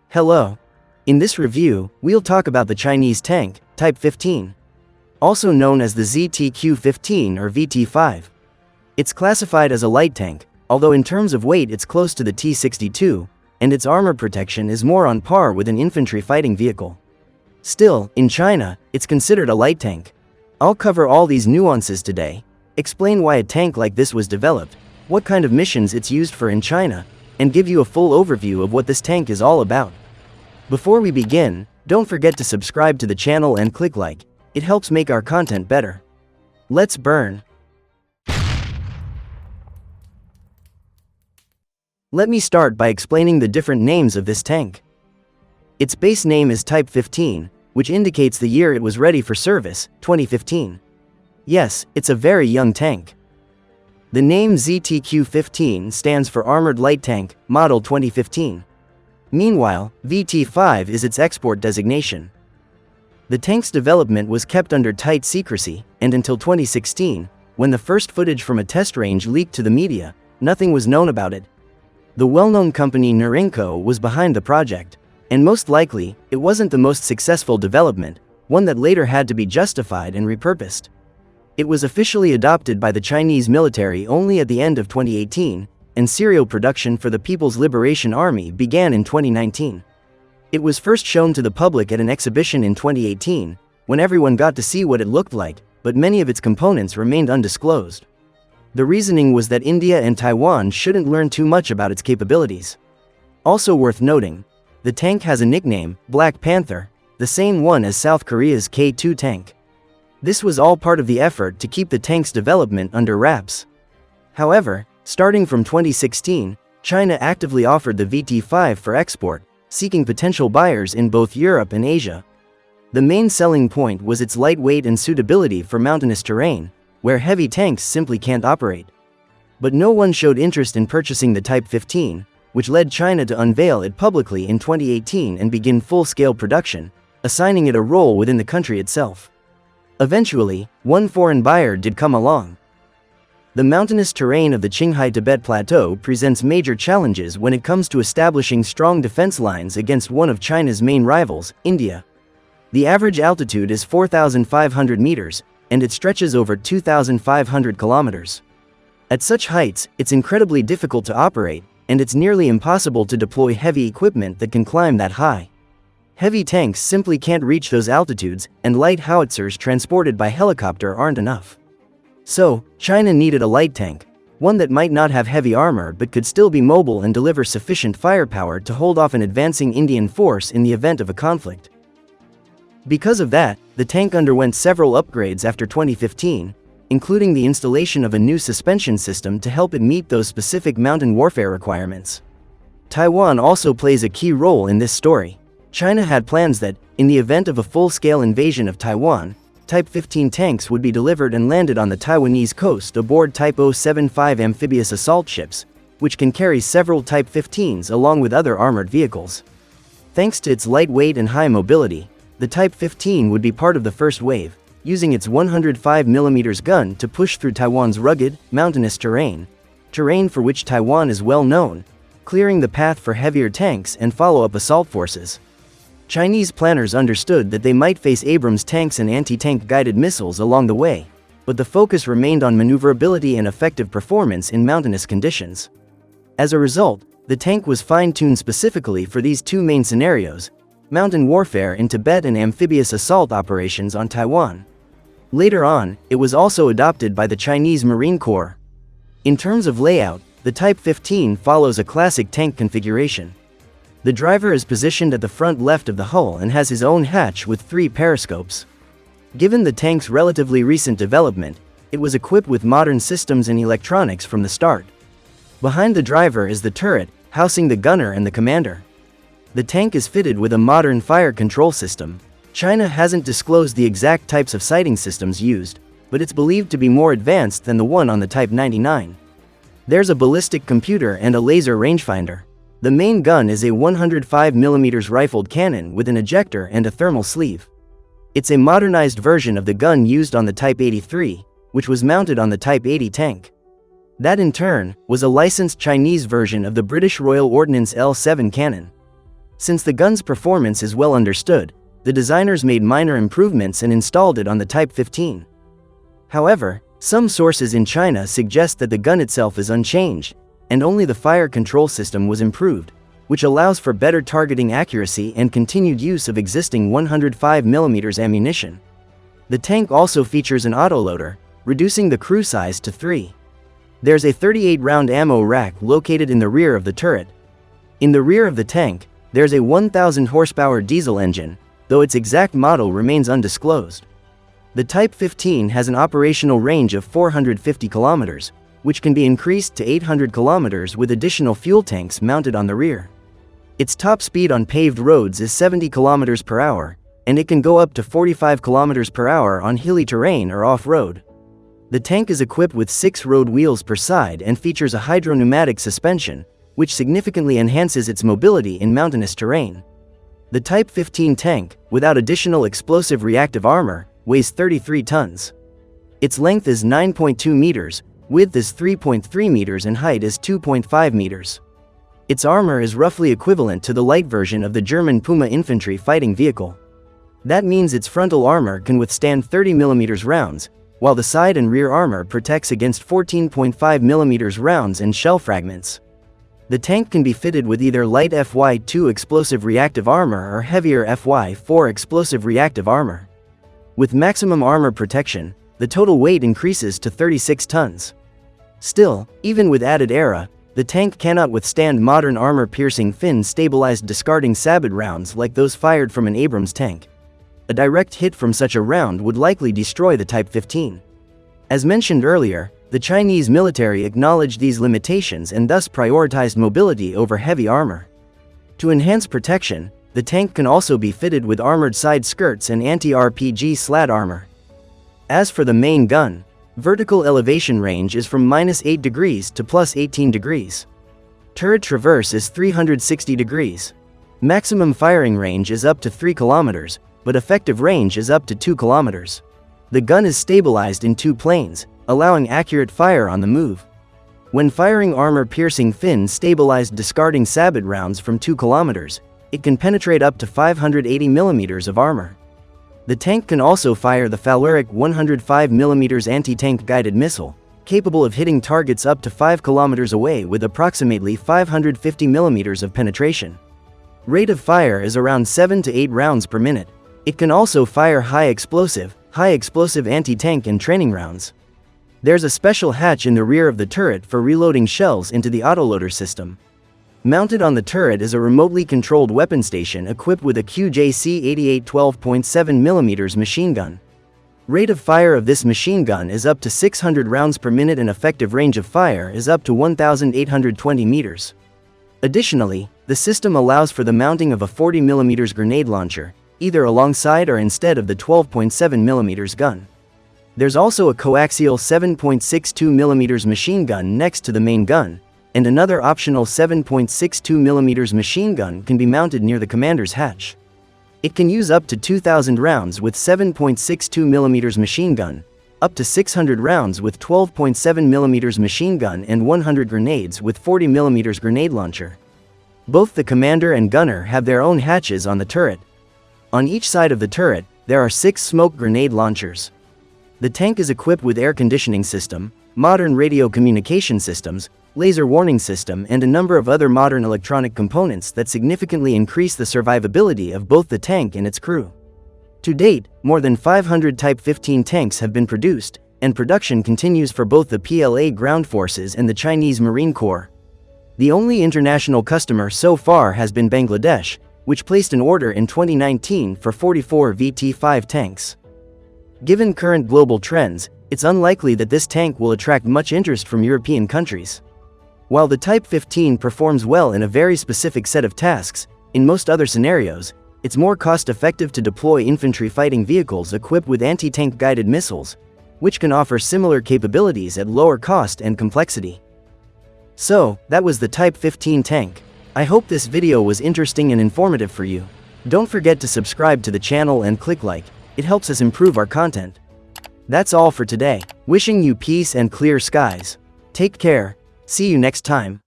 Hello. In this review, we'll talk about the Chinese tank, Type 15, also known as the ZTQ-15 or VT-5. It's classified as a light tank, although in terms of weight it's close to the T-62, and its armor protection is more on par with an infantry fighting vehicle. Still, in China, it's considered a light tank. I'll cover all these nuances today, explain why a tank like this was developed, what kind of missions it's used for in China, and give you a full overview of what this tank is all about. Before we begin, don't forget to subscribe to the channel and click like. It helps make our content better. Let's burn. Let me start by explaining the different names of this tank. Its base name is Type 15, which indicates the year it was ready for service, 2015. Yes, it's a very young tank. The name ZTQ-15 stands for Armored Light Tank, Model 2015. Meanwhile, VT-5 is its export designation. The tank's development was kept under tight secrecy, and until 2016, when the first footage from a test range leaked to the media, nothing was known about it. The well-known company Nuances was behind the project, and most likely, it wasn't the most successful development, one that later had to be justified and repurposed. It was officially adopted by the Chinese military only at the end of 2018, and serial production for the People's Liberation Army began in 2019. It was first shown to the public at an exhibition in 2018, when everyone got to see what it looked like, but many of its components remained undisclosed. The reasoning was that India and Taiwan shouldn't learn too much about its capabilities. Also worth noting, the tank has a nickname, Black Panther, the same one as South Korea's K-2 tank. This was all part of the effort to keep the tank's development under wraps. However, starting from 2016, China actively offered the VT-5 for export, seeking potential buyers in both Europe and Asia. The main selling point was its lightweight and suitability for mountainous terrain, where heavy tanks simply can't operate. But no one showed interest in purchasing the Type 15, which led China to unveil it publicly in 2018 and begin full-scale production, assigning it a role within the country itself. Eventually, one foreign buyer did come along. The mountainous terrain of the Qinghai-Tibet Plateau presents major challenges when it comes to establishing strong defense lines against one of China's main rivals, India. The average altitude is 4,500 meters, and it stretches over 2,500 kilometers. At such heights, it's incredibly difficult to operate, and it's nearly impossible to deploy heavy equipment that can climb that high. Heavy tanks simply can't reach those altitudes, and light howitzers transported by helicopter aren't enough. So, China needed a light tank, one that might not have heavy armor but could still be mobile and deliver sufficient firepower to hold off an advancing Indian force in the event of a conflict. Because of that, the tank underwent several upgrades after 2015, including the installation of a new suspension system to help it meet those specific mountain warfare requirements. Taiwan also plays a key role in this story. China had plans that, in the event of a full-scale invasion of Taiwan, Type 15 tanks would be delivered and landed on the Taiwanese coast aboard Type 075 amphibious assault ships, which can carry several Type 15s along with other armored vehicles. Thanks to its lightweight and high mobility, the Type 15 would be part of the first wave, using its 105mm gun to push through Taiwan's rugged, mountainous terrain for which Taiwan is well known, clearing the path for heavier tanks and follow-up assault forces. Chinese planners understood that they might face Abrams tanks and anti-tank guided missiles along the way, but the focus remained on maneuverability and effective performance in mountainous conditions. As a result, the tank was fine-tuned specifically for these two main scenarios: mountain warfare in Tibet and amphibious assault operations on Taiwan. Later on, it was also adopted by the Chinese Marine Corps. In terms of layout, the Type 15 follows a classic tank configuration. The driver is positioned at the front left of the hull and has his own hatch with 3 periscopes. Given the tank's relatively recent development, it was equipped with modern systems and electronics from the start. Behind the driver is the turret, housing the gunner and the commander. The tank is fitted with a modern fire control system. China hasn't disclosed the exact types of sighting systems used, but it's believed to be more advanced than the one on the Type 99. There's a ballistic computer and a laser rangefinder. The main gun is a 105mm rifled cannon with an ejector and a thermal sleeve. It's a modernized version of the gun used on the Type 83, which was mounted on the Type 80 tank. That in turn was a licensed Chinese version of the British Royal Ordnance L7 cannon. Since the gun's performance is well understood, the designers made minor improvements and installed it on the Type 15. However, some sources in China suggest that the gun itself is unchanged, and only the fire control system was improved, which allows for better targeting accuracy and continued use of existing 105mm ammunition. The tank also features an autoloader, reducing the crew size to 3. There's a 38-round ammo rack located in the rear of the turret. In the rear of the tank, there's a 1,000 horsepower diesel engine, though its exact model remains undisclosed. The Type 15 has an operational range of 450 kilometers, which can be increased to 800 kilometers with additional fuel tanks mounted on the rear. Its top speed on paved roads is 70 kilometers per hour, and it can go up to 45 kilometers per hour on hilly terrain or off-road. The tank is equipped with 6 road wheels per side and features a hydro-pneumatic suspension, which significantly enhances its mobility in mountainous terrain. The Type 15 tank, without additional explosive reactive armor, weighs 33 tons. Its length is 9.2 meters, width is 3.3 meters and height is 2.5 meters. Its armor is roughly equivalent to the light version of the German Puma infantry fighting vehicle. That means its frontal armor can withstand 30mm rounds, while the side and rear armor protects against 14.5mm rounds and shell fragments. The tank can be fitted with either light FY2 explosive reactive armor or heavier FY4 explosive reactive armor. With maximum armor protection, the total weight increases to 36 tons. Still, even with added era, the tank cannot withstand modern armor-piercing fin-stabilized discarding sabot rounds like those fired from an Abrams tank. A direct hit from such a round would likely destroy the Type 15. As mentioned earlier, the Chinese military acknowledged these limitations and thus prioritized mobility over heavy armor. To enhance protection, the tank can also be fitted with armored side skirts and anti-RPG slat armor. As for the main gun, vertical elevation range is from -8 degrees to +18 degrees. Turret traverse is 360 degrees. Maximum firing range is up to 3 kilometers, but effective range is up to 2 kilometers. The gun is stabilized in 2 planes, allowing accurate fire on the move. When firing armor-piercing fin-stabilized discarding sabot rounds from 2 kilometers, it can penetrate up to 580mm of armor. The tank can also fire the Faleric 105mm anti-tank guided missile, capable of hitting targets up to 5 kilometers away with approximately 550mm of penetration. Rate of fire is around 7 to 8 rounds per minute. It can also fire high explosive anti-tank and training rounds. There's a special hatch in the rear of the turret for reloading shells into the autoloader system. Mounted on the turret is a remotely controlled weapon station equipped with a QJC-88 12.7mm machine gun. Rate of fire of this machine gun is up to 600 rounds per minute and effective range of fire is up to 1,820 meters. Additionally, the system allows for the mounting of a 40mm grenade launcher, either alongside or instead of the 12.7mm gun. There's also a coaxial 7.62mm machine gun next to the main gun, and another optional 7.62mm machine gun can be mounted near the commander's hatch. It can use up to 2,000 rounds with 7.62mm machine gun, up to 600 rounds with 12.7mm machine gun and 100 grenades with 40mm grenade launcher. Both the commander and gunner have their own hatches on the turret. On each side of the turret, there are 6 smoke grenade launchers. The tank is equipped with air conditioning system, modern radio communication systems, laser warning system and a number of other modern electronic components that significantly increase the survivability of both the tank and its crew. To date, more than 500 Type 15 tanks have been produced, and production continues for both the PLA ground forces and the Chinese Marine Corps. The only international customer so far has been Bangladesh, which placed an order in 2019 for 44 VT-5 tanks. Given current global trends, it's unlikely that this tank will attract much interest from European countries. While the Type 15 performs well in a very specific set of tasks, in most other scenarios, it's more cost-effective to deploy infantry fighting vehicles equipped with anti-tank guided missiles, which can offer similar capabilities at lower cost and complexity. So, that was the Type 15 tank. I hope this video was interesting and informative for you. Don't forget to subscribe to the channel and click like, it helps us improve our content. That's all for today. Wishing you peace and clear skies. Take care. See you next time.